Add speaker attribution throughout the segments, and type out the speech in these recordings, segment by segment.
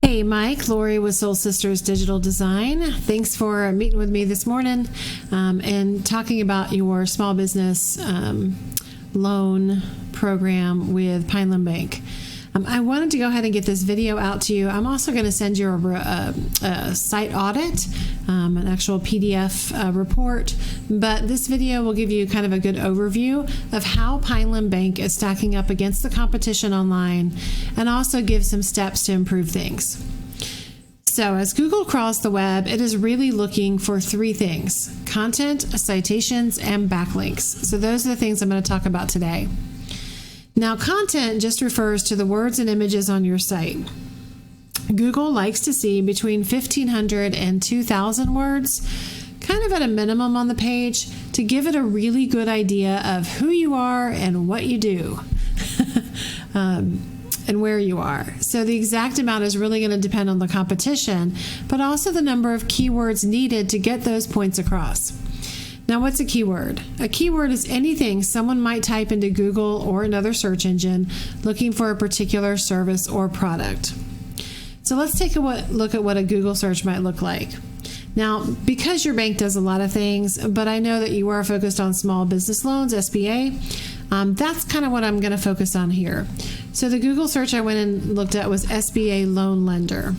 Speaker 1: Hey, Mike, Lori with Soul Sisters Digital Design. Thanks for meeting with me this morning and talking about your small business loan program with Pineland Bank. I wanted to go ahead and get this video out to you. I'm also going to send you a site audit, an actual PDF report, but this video will give you kind of a good overview of how Pineland Bank is stacking up against the competition online and also give some steps to improve things. So as Google crawls the web, it is really looking for three things: content, citations, and backlinks. So those are the things I'm going to talk about today. Now, content just refers to the words and images on your site. Google likes to see between 1,500 and 2,000 words, kind of at a minimum on the page, to give it a really good idea of who you are and what you do and where you are. So the exact amount is really going to depend on the competition, but also the number of keywords needed to get those points across. Now, what's a keyword? A keyword is anything someone might type into Google or another search engine looking for a particular service or product. So let's take a look at what a Google search might look like. Now, because your bank does a lot of things, but I know that you are focused on small business loans, SBA, that's kind of what I'm going to focus on here. So the Google search I went and looked at was SBA loan lender.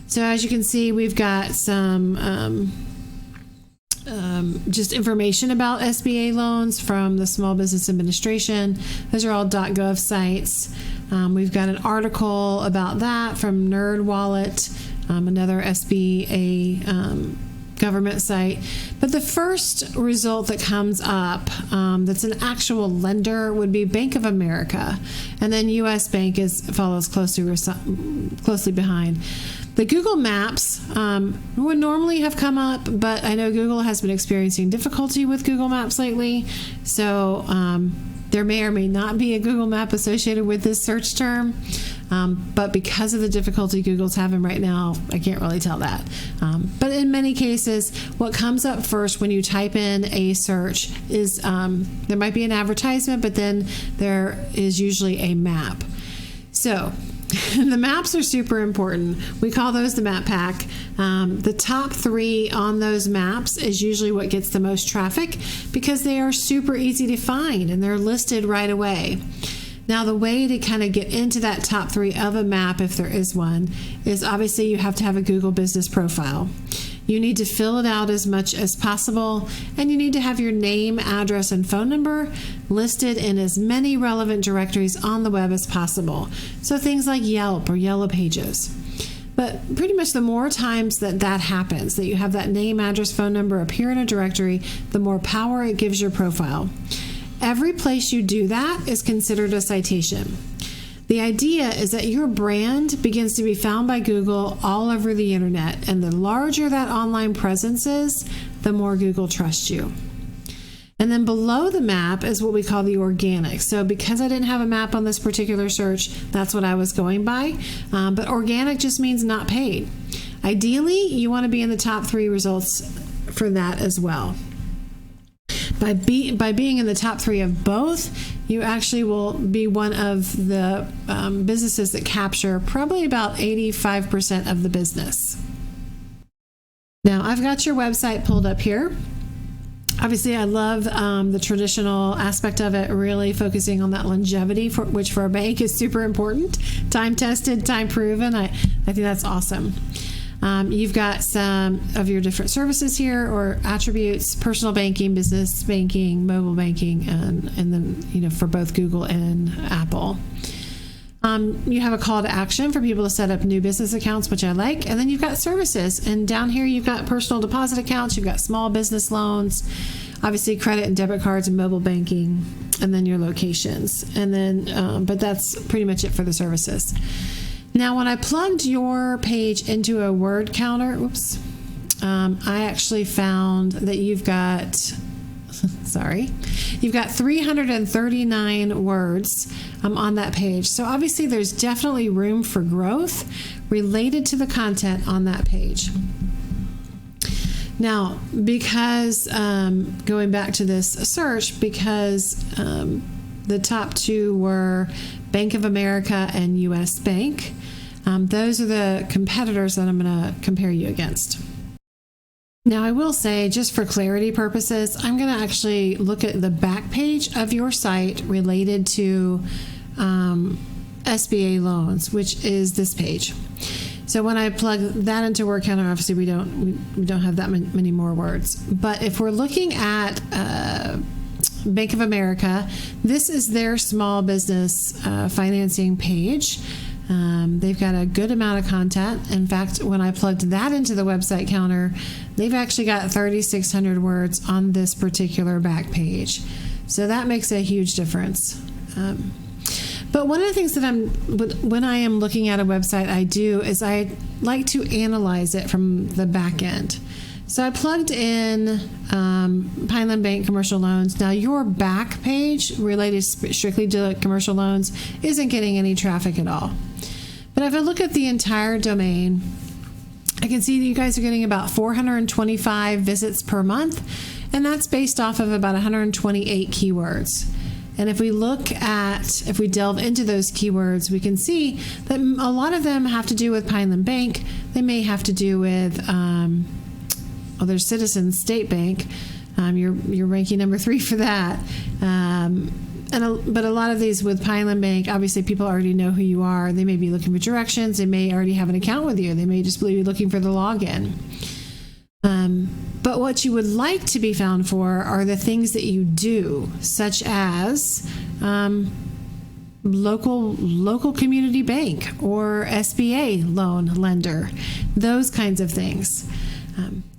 Speaker 1: So as you can see, we've got some just information about SBA loans from the Small Business Administration. Those are all .gov sites. We've got an article about that from NerdWallet, another SBA government site. But the first result that comes up that's an actual lender would be Bank of America, and then U.S. Bank follows closely behind. The Google Maps would normally have come up, but I know Google has been experiencing difficulty with Google Maps lately, so there may or may not be a Google Map associated with this search term, but because of the difficulty Google's having right now, I can't really tell that. But in many cases, what comes up first when you type in a search is there might be an advertisement, but then there is usually a map. So the maps are super important. We call those the map pack. The top three on those maps is usually what gets the most traffic because they are super easy to find and they're listed right away. Now, the way to kind of get into that top three of a map, if there is one, is obviously you have to have a Google business profile. You need to fill it out as much as possible, and you need to have your name, address, and phone number listed in as many relevant directories on the web as possible. So things like Yelp or Yellow Pages. But pretty much the more times that happens, that you have that name, address, phone number appear in a directory, the more power it gives your profile. Every place you do that is considered a citation. The idea is that your brand begins to be found by Google all over the internet, and the larger that online presence is, the more Google trusts you. And then below the map is what we call the organic. So because I didn't have a map on this particular search, that's what I was going by. But organic just means not paid. Ideally, you want to be in the top three results for that as well. By being in the top three of both, you actually will be one of the businesses that capture probably about 85% of the business. Now, I've got your website pulled up here. Obviously, I love the traditional aspect of it, really focusing on that longevity, which for a bank is super important. Time-tested, time-proven. I think that's awesome. You've got some of your different services here or attributes: personal banking, business banking, mobile banking, and then for both Google and Apple. You have a call to action for people to set up new business accounts, which I like. And then you've got services. And down here, you've got personal deposit accounts. You've got small business loans, obviously credit and debit cards and mobile banking, and then your locations. And then, but that's pretty much it for the services. Now, when I plugged your page into a word counter, I actually found that you've got 339 words on that page. So obviously there's definitely room for growth related to the content on that page. Now, because going back to this search, because the top two were Bank of America and U.S. Bank, Those are the competitors that I'm going to compare you against. Now, I will say, just for clarity purposes, I'm going to actually look at the back page of your site related to SBA loans, which is this page. So when I plug that into Word Counter, obviously we don't have that many more words. But if we're looking at Bank of America, this is their small business financing page. They've got a good amount of content. In fact, when I plugged that into the website counter, they've actually got 3,600 words on this particular back page. So that makes a huge difference. But one of the things that when I am looking at a website, I do is I like to analyze it from the back end. So I plugged in Pineland Bank commercial loans. Now, your back page related strictly to commercial loans isn't getting any traffic at all. But if I look at the entire domain, I can see that you guys are getting about 425 visits per month, and that's based off of about 128 keywords. And if we delve into those keywords, we can see that a lot of them have to do with Pineland Bank. They may have to do with, there's Citizens State Bank. You're ranking number 3 for that. But a lot of these with Pineland Bank, obviously people already know who you are. They may be looking for directions. They may already have an account with you. They may just be looking for the login. But what you would like to be found for are the things that you do, such as local community bank or SBA loan lender, those kinds of things.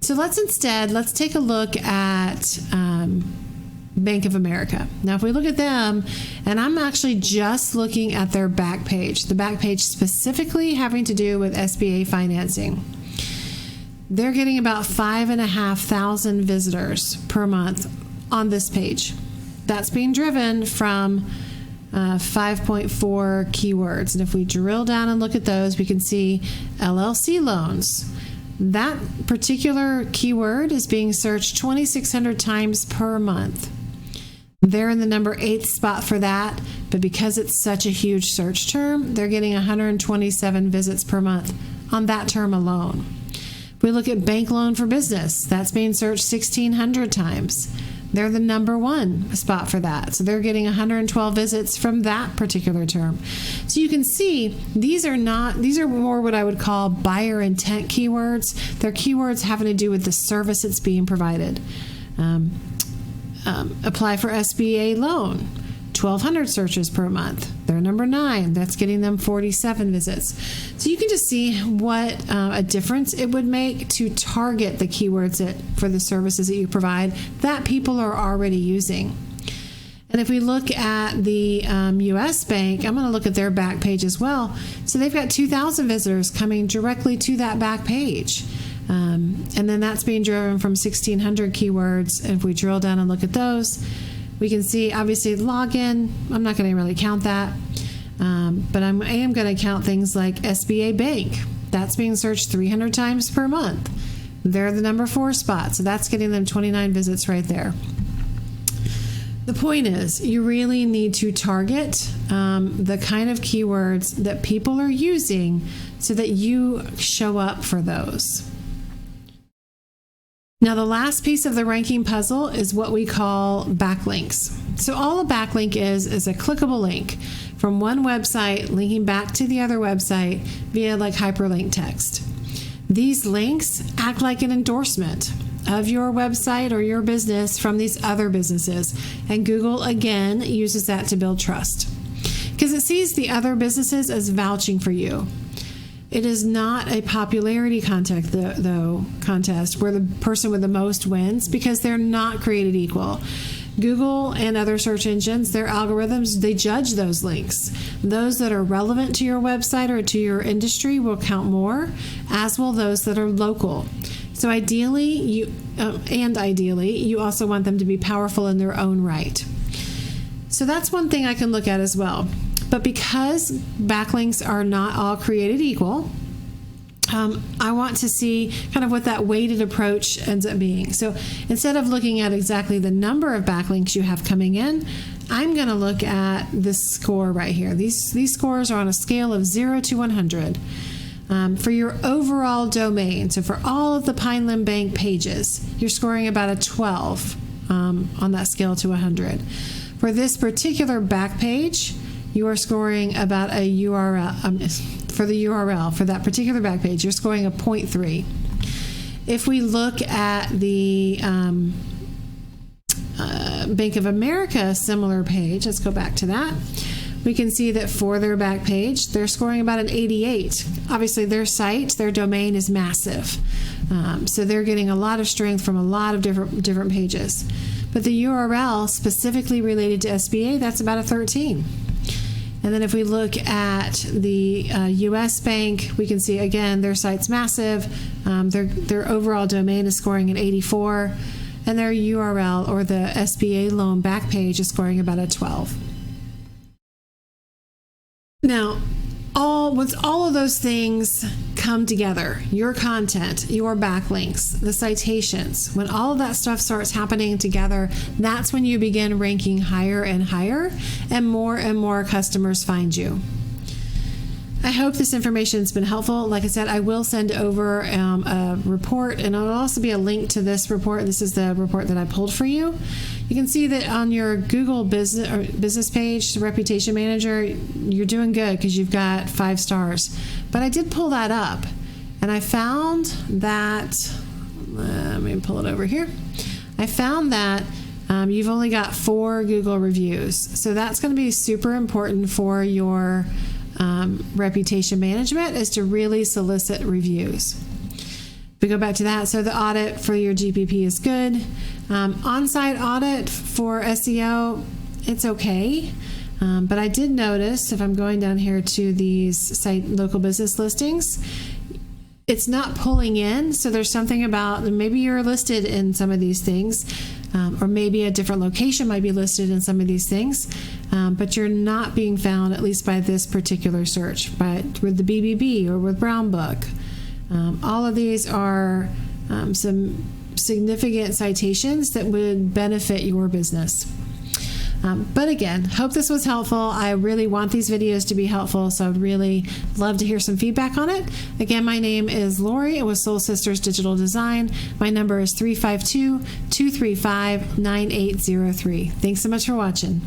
Speaker 1: So let's take a look at Bank of America. Now, if we look at them, and I'm actually just looking at their back page, the back page specifically having to do with SBA financing. They're getting about 5,500 visitors per month on this page. That's being driven from 5.4 keywords. And if we drill down and look at those, we can see LLC loans. That particular keyword is being searched 2,600 times per month. They're in the number 8th spot for that, but because it's such a huge search term, they're getting 127 visits per month on that term alone. If we look at bank loan for business, that's being searched 1,600 times. They're the number 1 spot for that. So they're getting 112 visits from that particular term. So you can see these are more what I would call buyer intent keywords. They're keywords having to do with the service that's being provided. Apply for SBA loan, 1,200 searches per month. They're number 9. That's getting them 47 visits. So you can just see what a difference it would make to target the keywords for the services that you provide that people are already using. And if we look at the U.S. Bank, I'm going to look at their back page as well. So they've got 2,000 visitors coming directly to that back page. And then that's being driven from 1,600 keywords. And if we drill down and look at those, we can see, obviously, login. I'm not going to really count that. But I am going to count things like SBA Bank. That's being searched 300 times per month. They're the number 4 spot. So that's getting them 29 visits right there. The point is, you really need to target the kind of keywords that people are using so that you show up for those. Now, the last piece of the ranking puzzle is what we call backlinks. So all a backlink is a clickable link from one website linking back to the other website via like hyperlink text. These links act like an endorsement of your website or your business from these other businesses. And Google, again, uses that to build trust because it sees the other businesses as vouching for you. It is not a popularity contest where the person with the most wins, because they're not created equal. Google and other search engines, their algorithms, they judge those links. Those that are relevant to your website or to your industry will count more, as will those that are local. So ideally, you also want them to be powerful in their own right. So that's one thing I can look at as well. But because backlinks are not all created equal, I want to see kind of what that weighted approach ends up being. So instead of looking at exactly the number of backlinks you have coming in, I'm going to look at this score right here. These scores are on a scale of 0 to 100. For your overall domain, so for all of the Pineland Bank pages, you're scoring about a 12 on that scale to 100. For this particular back page, you are scoring about a URL. For the URL, for that particular back page, you're scoring a 0.3. If we look at the Bank of America similar page, let's go back to that. We can see that for their back page, they're scoring about an 88. Obviously, their site, their domain is massive. So they're getting a lot of strength from a lot of different pages. But the URL specifically related to SBA, that's about a 13. And then if we look at the U.S. Bank, we can see, again, their site's massive. Their overall domain is scoring an 84. And their URL, or the SBA loan back page, is scoring about a 12. Now, once all of those things come together, your content, your backlinks, the citations, when all of that stuff starts happening together, that's when you begin ranking higher and higher, and more customers find you. I hope this information has been helpful. Like I said, I will send over a report, and it'll also be a link to this report. This is the report that I pulled for you. You can see that on your Google business page, Reputation Manager, you're doing good because you've got 5 stars. But I did pull that up, and I found that, let me pull it over here. I found that you've only got 4 Google reviews. So that's going to be super important for your reputation management, is to really solicit reviews. If we go back to that, so the audit for your GPP is good. On-site audit for SEO, it's okay. But I did notice, if I'm going down here to these site local business listings, it's not pulling in. So there's something about, maybe you're listed in some of these things, or maybe a different location might be listed in some of these things, but you're not being found, at least by this particular search, but with the BBB or with Brown Book. All of these are some significant citations that would benefit your business. But again, hope this was helpful. I really want these videos to be helpful, so I'd really love to hear some feedback on it. Again, my name is Lori with Soul Sisters Digital Design. My number is 352-235-9803. Thanks so much for watching.